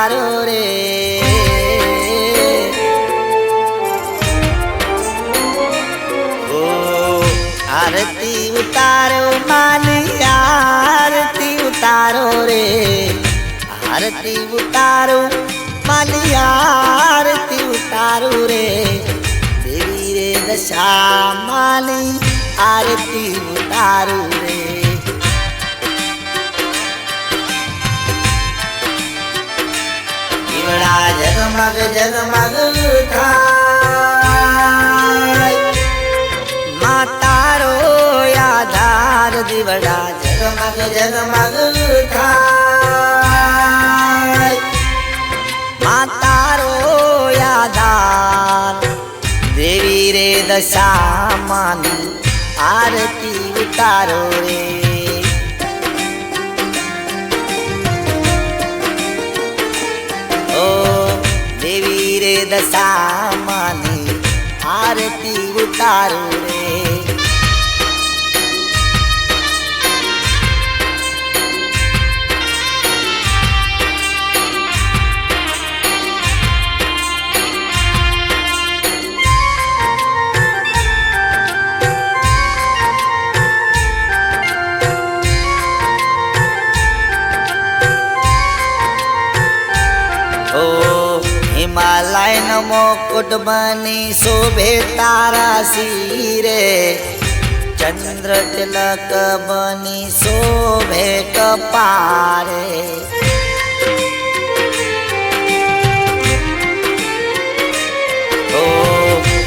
उतारो रे। ओ आरती उतारो माली आरती उतारो रे। आरती उतारो माली आरती उतारो रे। देवी रे दशा माली आरती उतारो रे। दीवड़ा जगमग जगमग थाय मातारो आधार। दीवड़ा जगमग जगमग थाय मातारो आधार। देवी रे दशा माली आरती उतारो रे। ओ देवी रे दशा माली आरती उतारो रे। हिमालय मुकुट बनी शोभे तारा सिरे। चंद्र तिलक बनी शोभे कपारे। ओ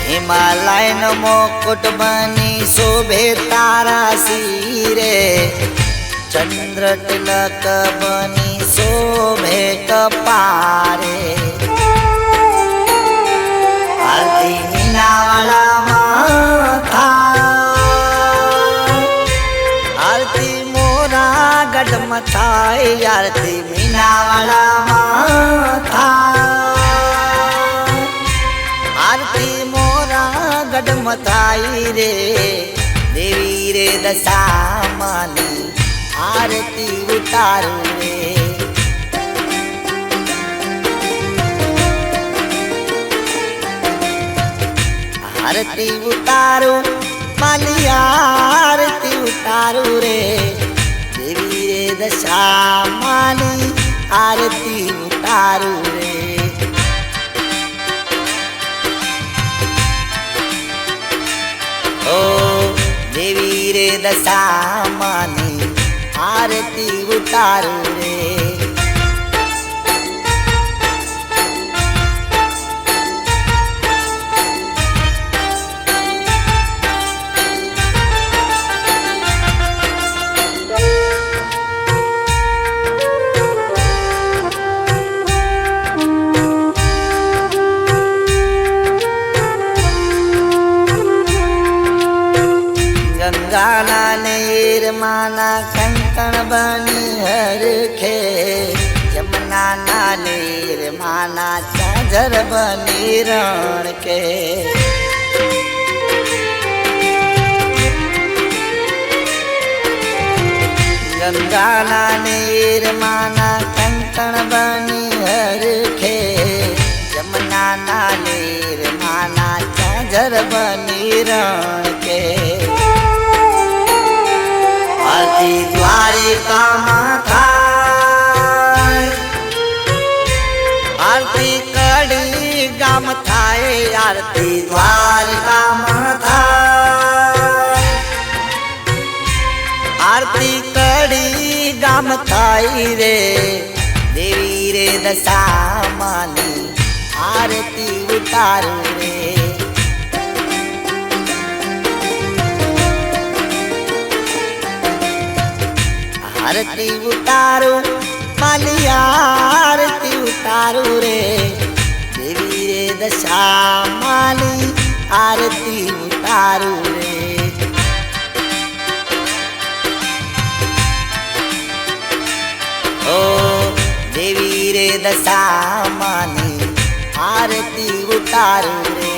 हिमालय मुकुट बनी शोभे तारा सिरे। चंद्र तिलक बनी शोभे कपारे। आरती मीनावाला माथा आरती मोरा गढ़ मथाई। आरती मीनावाला माथा आरती मोरा गढ़ मथाई रे। देवी रे दशा माली आरती उतारो रे। आरती उतारो माली आरती उतारो रे। देवी रे दशा माली आरती उतारो रे। ओ देवी रे दशा माली आरती उतारो रे। गंगा नीर माना कंकण बनी हर खे। यमुना नीर माना झांझर बनी रण के। गंगा नीर माना कंकण बनी हर खे। यमुना नीर माना झांझर बनी रण के। आरती द्वारिका माथा आरती कड़ी गाम थाए। आरती द्वारिका माथा आरती कड़ी गाम थाई रे। देवी रे दशा माली आरती उतारो रे। आरती उतारो माली आरती उतारो रे। देवी रे दशा माली आरती उतारो रे। ओ देवी रे दशा माली आरती उतारो रे।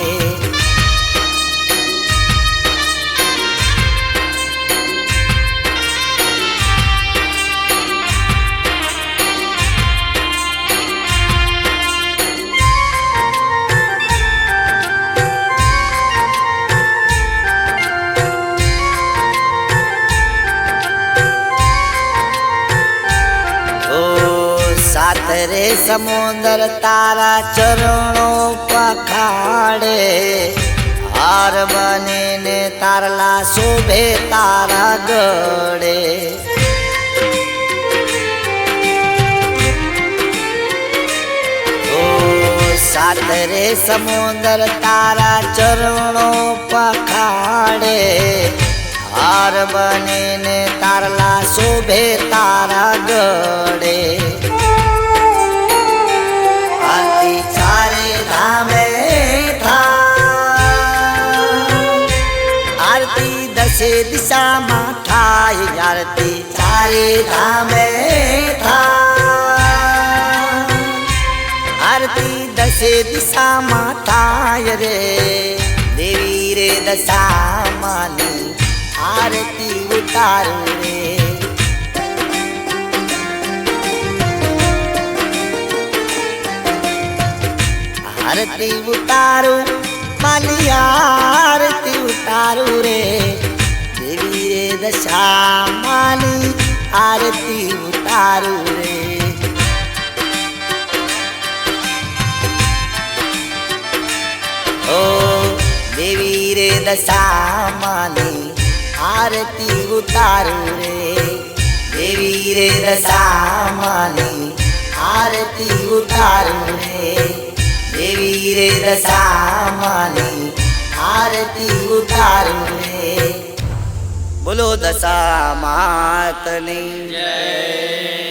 रे समुंदर तारा चरणों पखाड़े, हार बने ने तारला शोभे तारा गड़े। सात रे समुंदर तारा चरणों पखाड़े, हार बने ने तारला शोभे तारा गड़े। आरती चारे धामे था, आरती दसे दिशा में थाय, आरती चारे धामे था, आरती दसे दिशा में थाय रे। देवी रे दशा मानी आरती उतारू रे। आरती उतारू मानी आरती उतारू रे। देवी रे दशा मानी आरती उतारू रे। ओ देवी रे दशा मानी आरती उतारू रे। देवी रे दशा मानी आरती उतारू रे। देवी रे दशा मानी आरती उतारू रे। बोलो दशा मातनी जय।